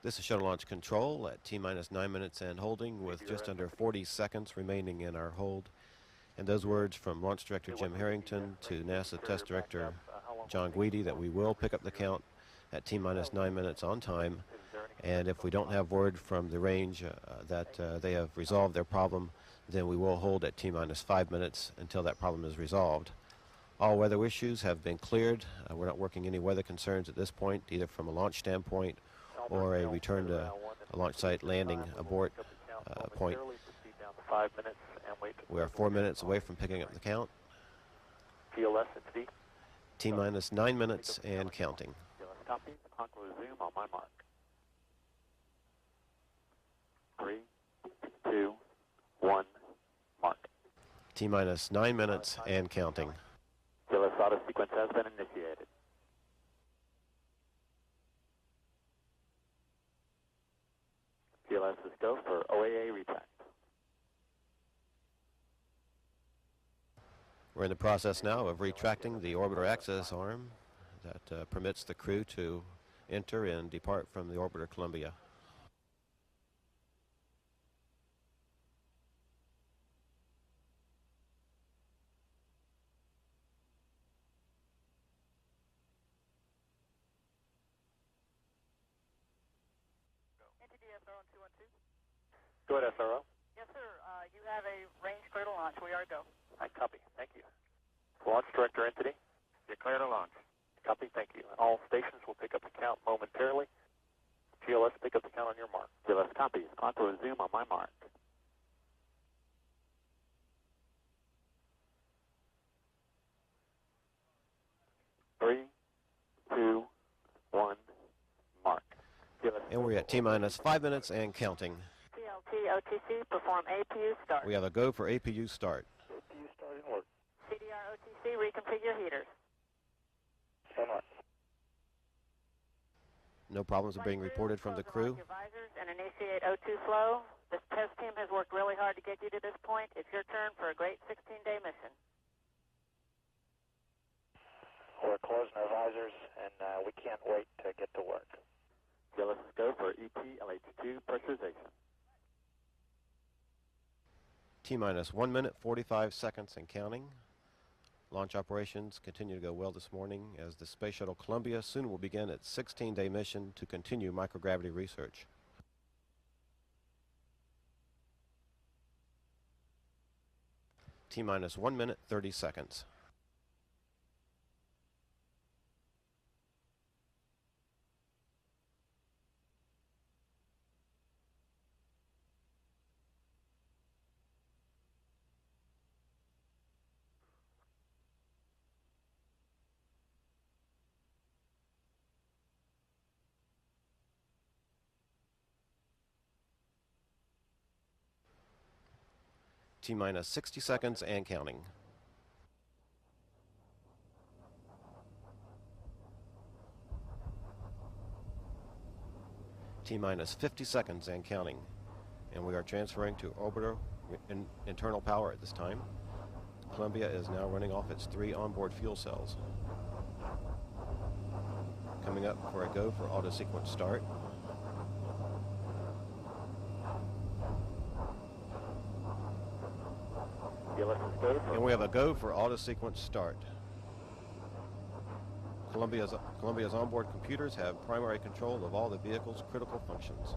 This is Shuttle Launch Control at T-minus 9 minutes and holding with just under 40 seconds remaining in our hold. And those words from Launch Director Jim Harrington to NASA Test Director John Guidi that we will pick up the count at T-minus 9 minutes on time. And if we don't have word from the range that they have resolved their problem, then we will hold at T-minus 5 minutes until that problem is resolved. All weather issues have been cleared. We're not working any weather concerns at this point, either from a launch standpoint or a return to a launch site landing abort point. We are 4 minutes away from picking up the count. T-minus 9 minutes and counting. Copy. Aqua zoom on my mark. 3, 2, 1, mark. T-minus 9 minutes and counting. GLS auto sequence has been initiated. GLS is go for OAA retract. We're in the process now of retracting the orbiter access arm that permits the crew to enter and depart from the orbiter Columbia. SRO on 212. Go ahead, SRO. Yes, sir. You have a range clear to launch. We are go. I copy. Thank you. Launch Director Entity. You're clear to launch. Copy. Thank you. All stations will pick up the count momentarily. GLS, pick up the count on your mark. GLS copies. Aqua zoom on my mark. Three, 2, 1, mark. And we're at T-minus 5 minutes and counting. CLT OTC, perform APU start. We have a go for APU start. APU starting work. CDR OTC, reconfigure heaters. So much. No problems are being reported from the crew. Your visors and initiate O2 flow. This test team has worked really hard to get you to this point. It's your turn for a great 16-day mission. We're closing our visors, and we can't wait to get to work. So let's go for EP LH2 pressurization. T-minus 1 minute, 45 seconds and counting. Launch operations continue to go well this morning as the Space Shuttle Columbia soon will begin its 16-day mission to continue microgravity research. T-minus 1 minute, 30 seconds. T-minus 60 seconds and counting. T-minus 50 seconds and counting. And we are transferring to orbiter internal power at this time. Columbia is now running off its 3 onboard fuel cells. Coming up for a go for auto sequence start. And we have a go for auto sequence start. Columbia's onboard computers have primary control of all the vehicle's critical functions.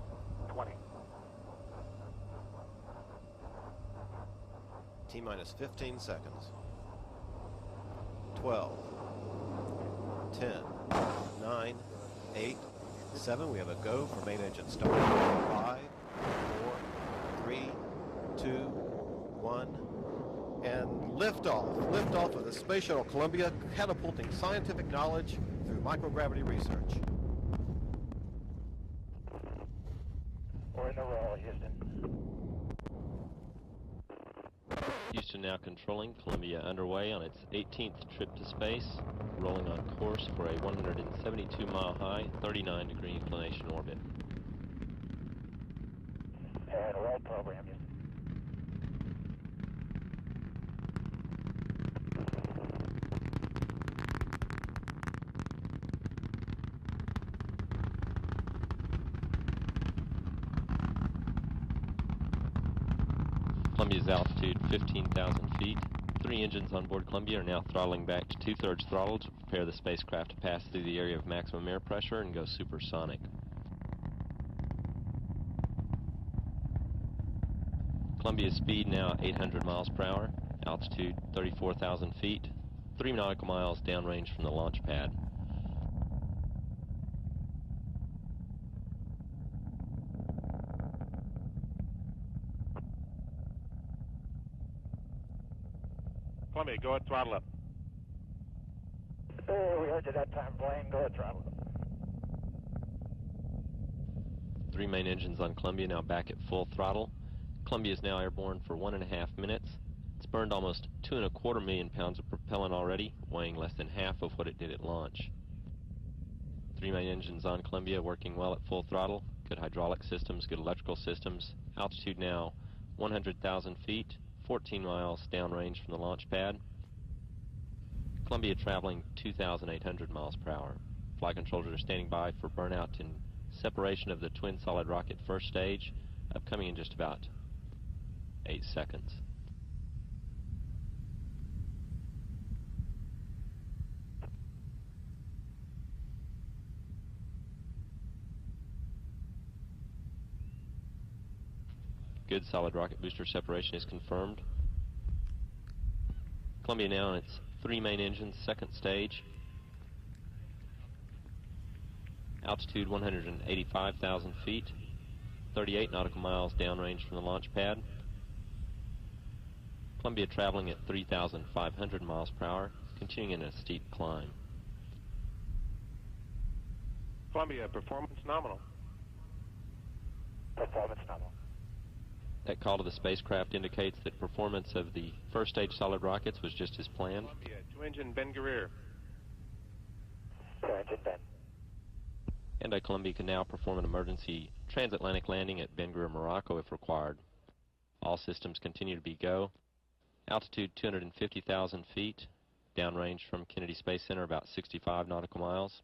20. T-minus 15 seconds. 12. 10. 9. 8. 7. We have a go for main engine start. 5. 4. 3. 2. 1. And liftoff. Liftoff of the Space Shuttle Columbia, catapulting scientific knowledge through microgravity research. We're in the roll, Houston. Houston now controlling. Columbia underway on its 18th trip to space, rolling on course for a 172-mile-high, 39-degree inclination orbit. And roll program, Houston. Columbia's altitude 15,000 feet. 3 engines on board Columbia are now throttling back to 2/3 throttle to prepare the spacecraft to pass through the area of maximum air pressure and go supersonic. Columbia's speed now 800 miles per hour, altitude 34,000 feet, 3 nautical miles downrange from the launch pad. Columbia, go ahead, throttle up. Hey, we heard you that time, Blaine. Go ahead, throttle. 3 main engines on Columbia now back at full throttle. Columbia is now airborne for 1.5 minutes. It's burned almost 2.25 million pounds of propellant already, weighing less than half of what it did at launch. 3 main engines on Columbia working well at full throttle. Good hydraulic systems, good electrical systems. Altitude now 100,000 feet, 14 miles downrange from the launch pad. Columbia traveling 2,800 miles per hour. Flight controllers are standing by for burnout and separation of the twin solid rocket first stage, upcoming in just about 8 seconds. Good solid rocket booster separation is confirmed. Columbia now on its 3 main engines, second stage. Altitude 185,000 feet, 38 nautical miles downrange from the launch pad. Columbia traveling at 3,500 miles per hour, continuing in a steep climb. Columbia, performance nominal. Performance nominal. That call to the spacecraft indicates that performance of the first stage solid rockets was just as planned. Columbia, 2-engine Ben Guerir. 2-engine Ben. And Columbia can now perform an emergency transatlantic landing at Ben Guerir, Morocco if required. All systems continue to be go. Altitude 250,000 feet, downrange from Kennedy Space Center about 65 nautical miles.